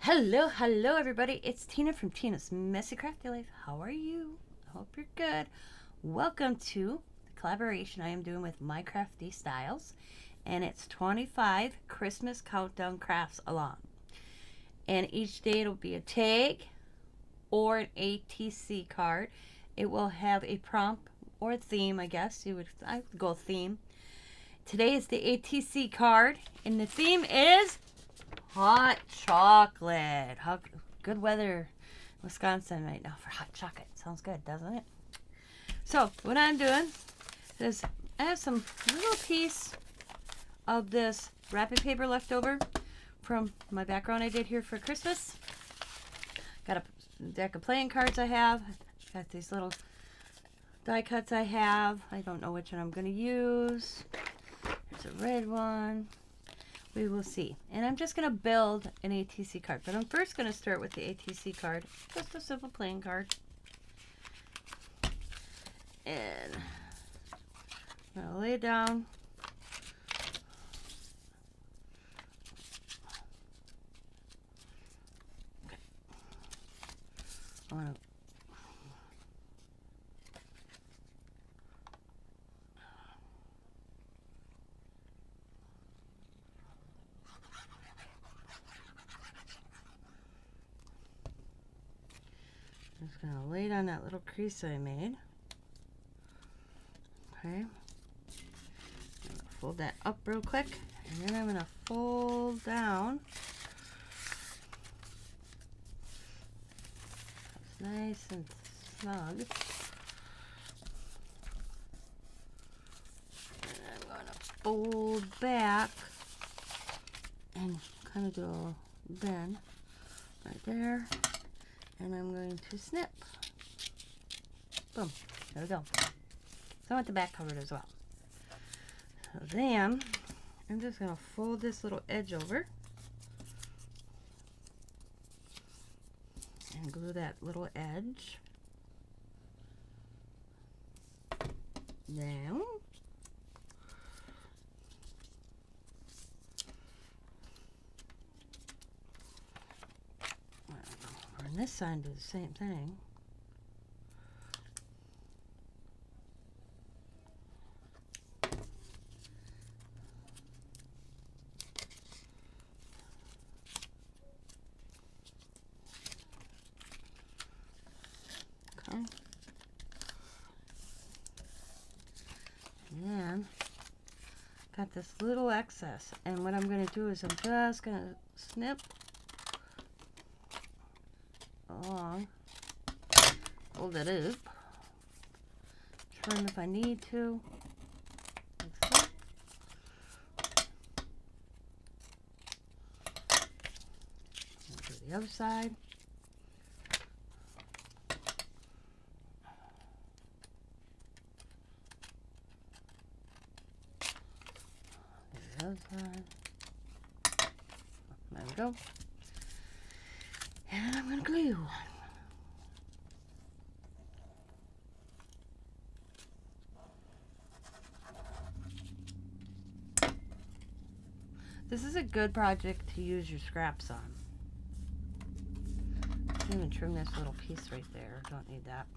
Hello everybody. It's Tina from Tina's Messy Crafty Life. How are you? I hope you're good. Welcome to the collaboration I am doing with My Crafty Styles, and it's 25 Christmas countdown crafts along. And each day it'll be a tag or an ATC card. It will have a prompt or a theme, I guess. I would go theme. Today is the ATC card, and the theme is hot chocolate. Good weather in Wisconsin right now for hot chocolate. Sounds good, doesn't it? So what I'm doing is I have some little piece of this wrapping paper left over from my background I did here for Christmas. Got a deck of playing cards I have. Got these little die cuts I have. I don't know which one I'm going to use. There's a red one. We will see. And I'm just going to build an ATC card. But I'm first going to start with the ATC card. Just a simple playing card. And I'm going to lay it down. Okay. I want to just going to lay it on that little crease I made. Okay. I'm going to fold that up real quick. And then I'm going to fold down. It's nice and snug. And I'm going to fold back and kind of do a bend right there. And I'm going to snip. Boom. There we go. So I want the back covered as well. So then I'm just going to fold this little edge over and glue that little edge down. On this side, do the same thing. Okay. And then got this little excess, and what I'm going to do is I'm just going to snip along, hold it up, trim if I need to. Like so. Do the other side. The other side. There we go. And I'm going to glue. This is a good project to use your scraps on. I'm going to trim this little piece right there. Don't need that.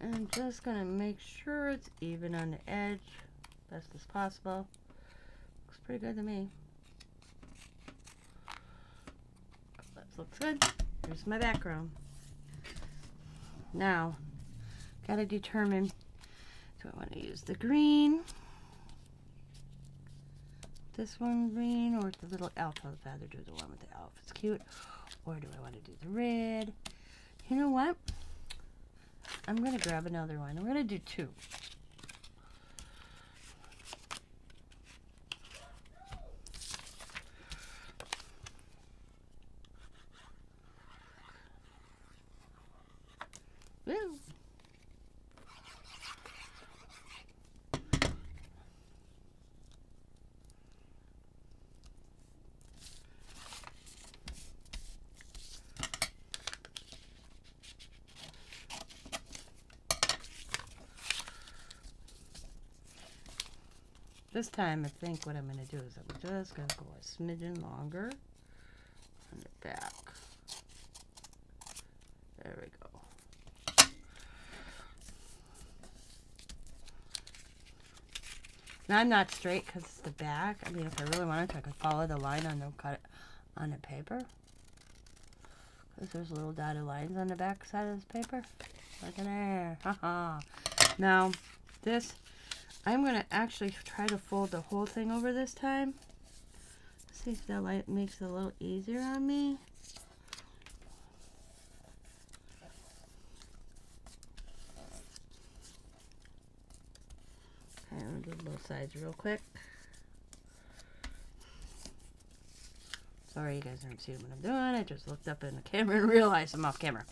And I'm just going to make sure it's even on the edge, best as possible. Looks pretty good to me. That looks good. Here's my background. Now, got to determine, do I want to use the green, this one green, or the little elf? I'd rather do the one with the elf. It's cute. Or do I want to do the red? You know what? I'm going to grab another one. I'm going to do two. Woo. This time I think what I'm going to do is I'm just going to go a smidgen longer on the back. There we go. Now I'm not straight because it's the back. I mean, if I really wanted to, I could follow the line on the cut on the paper. Because there's little dotted lines on the back side of this paper. Look in there. Haha. Now, this, I'm going to actually try to fold the whole thing over this time. See if that light makes it a little easier on me. Okay, I'm going to do both sides real quick. Sorry, you guys aren't seeing what I'm doing. I just looked up in the camera and realized I'm off camera.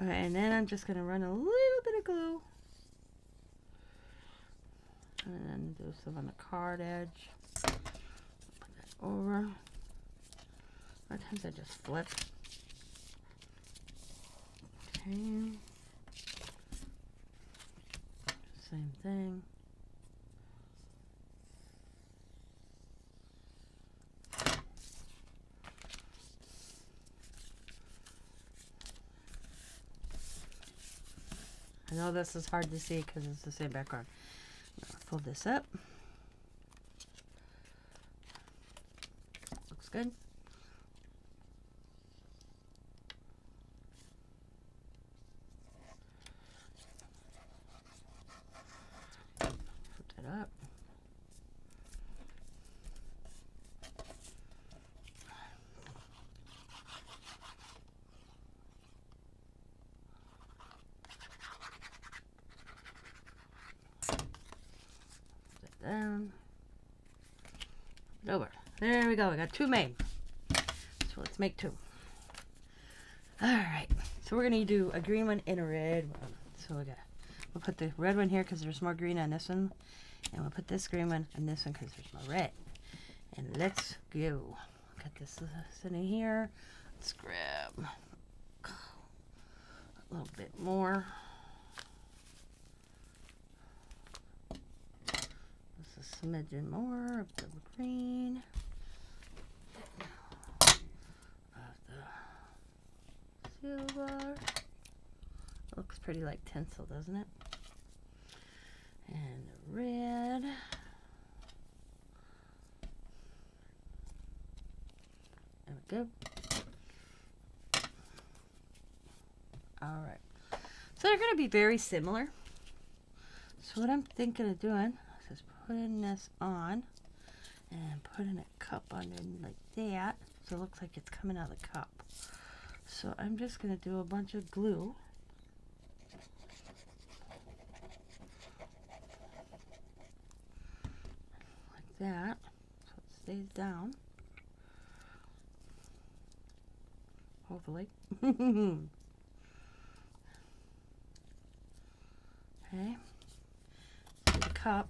Okay, and then I'm just going to run a little bit of glue. And then do some on the card edge. Put that over. A lot of times I just flip. Okay. Same thing. I know this is hard to see because it's the same background. Fold this up. Looks good. Put that up. Down. Over. There we go. We got two made. So let's make two. Alright. So we're going to do a green one and a red one. So we'll put the red one here because there's more green on this one. And we'll put this green one on this one because there's more red. And let's go. Got this sitting here. Let's grab a little bit more. A smidgen more of the green of the silver. Looks pretty like tinsel, doesn't it? And the red. There we go. Alright. So they're going to be very similar. So what I'm thinking of doing is putting this on and putting a cup underneath like that so it looks like it's coming out of the cup. So I'm just going to do a bunch of glue. Like that. So it stays down. Hopefully. Okay. So the cup.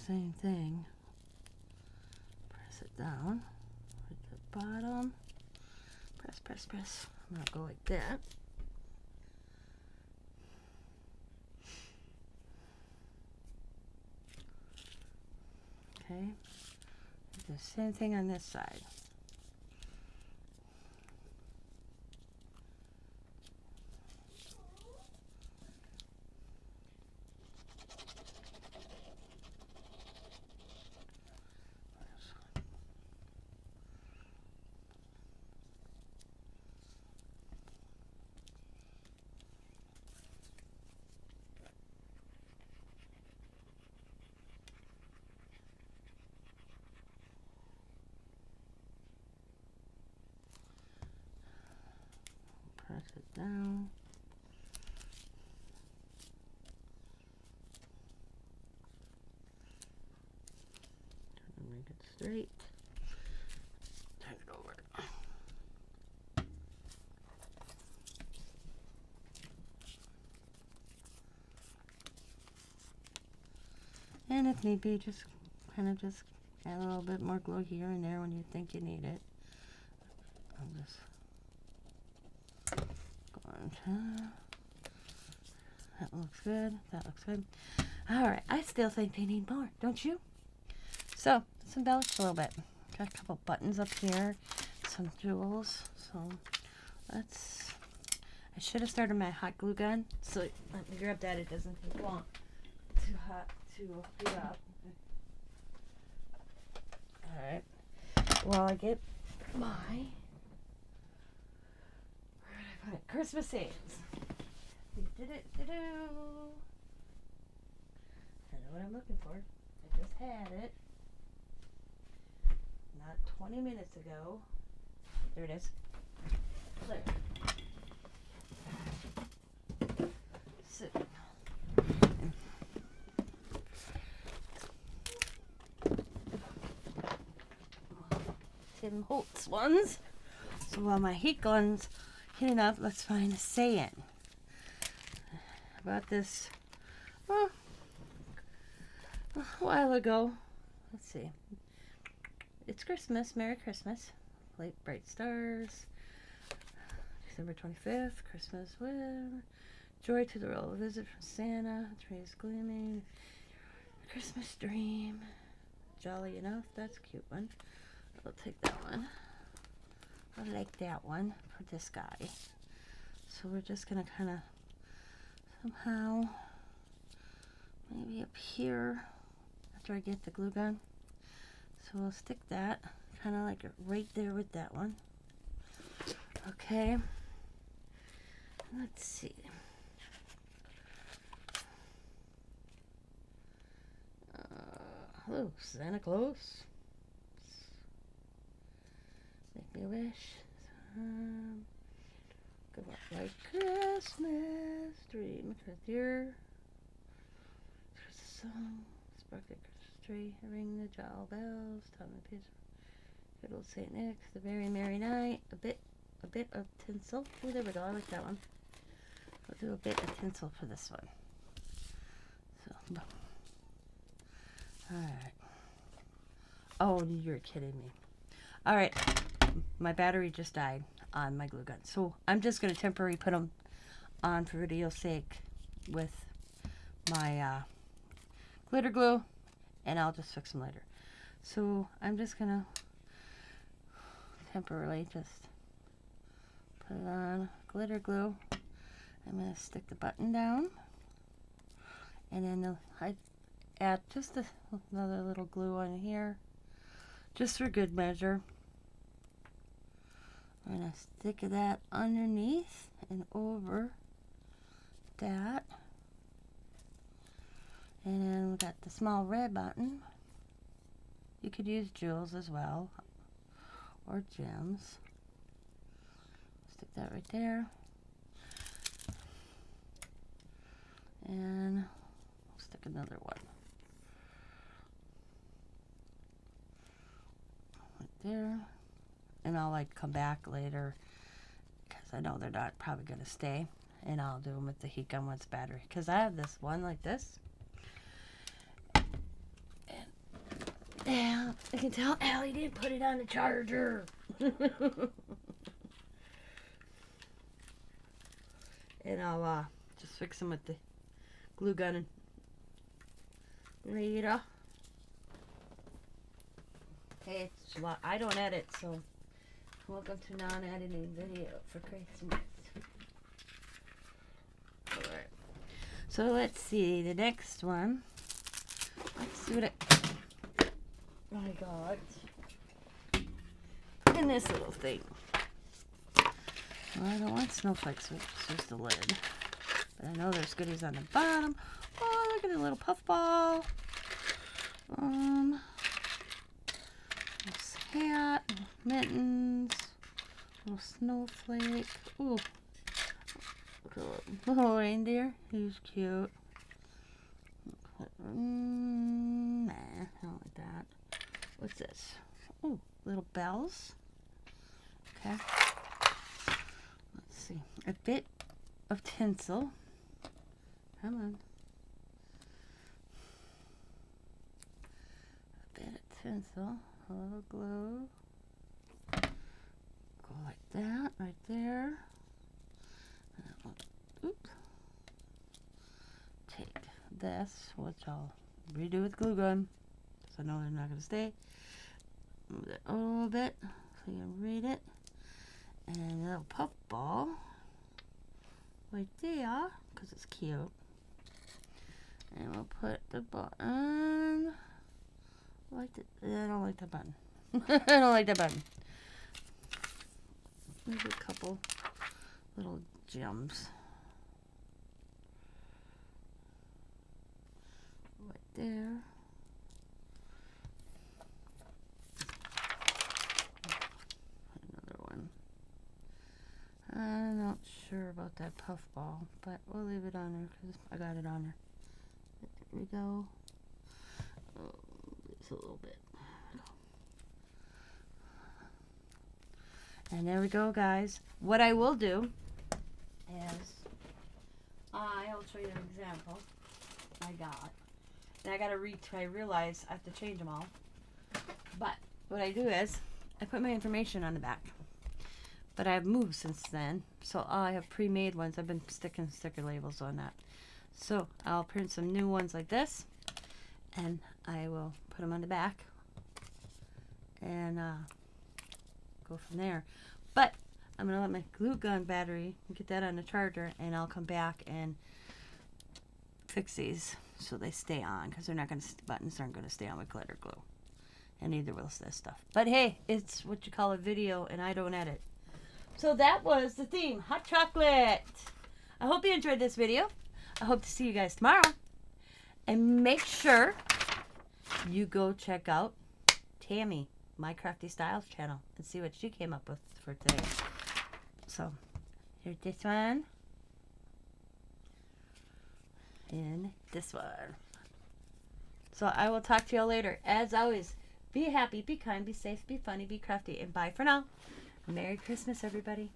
Same thing. Press it down at the bottom. Press, press, press. I'm going to go like that. Okay. Do the same thing on this side. Press it down. Try to make it straight. Turn it over. And if need be, just kind of just add a little bit more glue here and there when you think you need it. I'm just going to, that looks good. That looks good. All right. I still think they need more, don't you? So let's embellish a little bit. Got a couple buttons up here, some jewels. So let's. I should have started my hot glue gun. So let me grab that. It doesn't take long. Too hot to heat up. All right. Well, I get my. Where did I put it? Christmas Saves. I know what I'm looking for. I just had it. Not 20 minutes ago. There it is. There. So, Tim Holtz ones. So while my heat gun's heating up, let's find a saying. About this a while ago. Let's see. It's Christmas. Merry Christmas. Light bright stars. December 25th. Christmas with joy to the world. A visit from Santa. Trees gleaming. Christmas dream. Jolly enough. That's a cute one. I'll take that one. I like that one for this guy. So we're just going to kind of somehow maybe up here after I get the glue gun. So we'll stick that kind of like right there with that one. Okay. Let's see. Hello, Santa Claus. Make me a wish. Good luck, like Christmas. Dream your Christmas song. Spark the Christmas tree. Ring the jowl bells. Tell me peace. Good old Saint Nick. The very merry night. A bit of tinsel. Oh, there we go. I like that one. I'll do a bit of tinsel for this one. So, all right. Oh, you're kidding me. All right. My battery just died on my glue gun. So I'm just going to temporarily put them on for video's sake with my glitter glue, and I'll just fix them later. So I'm just going to temporarily just put it on glitter glue. I'm going to stick the button down, and then I add just another little glue on here, just for good measure. I'm going to stick that underneath and over that. And then we got the small red button. You could use jewels as well, or gems. Stick that right there. And we'll stick another one right there. And I'll like come back later because I know they're not probably going to stay. And I'll do them with the heat gun once battery. Because I have this one like this. And I can tell Allie didn't put it on the charger. And I'll just fix them with the glue gun later. Hey, it's, I don't edit, so welcome to non-editing video for Christmas. Alright. So let's see the next one. Let's see what I got in this little thing. Well, I don't want snowflakes, it's just the lid. But I know there's goodies on the bottom. Oh, look at a little puff ball. This hat, mittens, little snowflake. Ooh, look at a little reindeer. He's cute. Nah, I don't like that. What's this? Ooh, little bells. Okay. Let's see. A bit of tinsel. Come on. A bit of tinsel. A little glue. Go like that right there. Oops. Take this, which I'll redo with glue gun, because I know they're not going to stay. Move it a little bit so you can read it. And a little puff ball right there, because it's cute. And we'll put the button like that. I don't like that button. I don't like that button. Maybe a couple little gems right there. Another one. I'm not sure about that puff ball, but we'll leave it on there because I got it on there. There we go. Oh, it's a little bit. And there we go, guys. What I will do is I'll show you an example I got. And I gotta I realize I have to change them all. But what I do is I put my information on the back. But I have moved since then, so I have pre-made ones. I've been sticking sticker labels on that. So I'll print some new ones like this, and I will put them on the back and go from there. But I'm gonna let my glue gun battery get that on the charger, and I'll come back and fix these so they stay on, because they're not gonna, buttons aren't gonna stay on with glitter glue, and neither will this stuff. But hey, it's what you call a video, and I don't edit. So that was the theme, hot chocolate. I hope you enjoyed this video. I hope to see you guys tomorrow. And make sure you go check out Tammy, My Crafty Styles Channel, and see what she came up with for today. So here's this one. And this one. So I will talk to y'all later. As always, be happy, be kind, be safe, be funny, be crafty, and bye for now. Merry Christmas, everybody.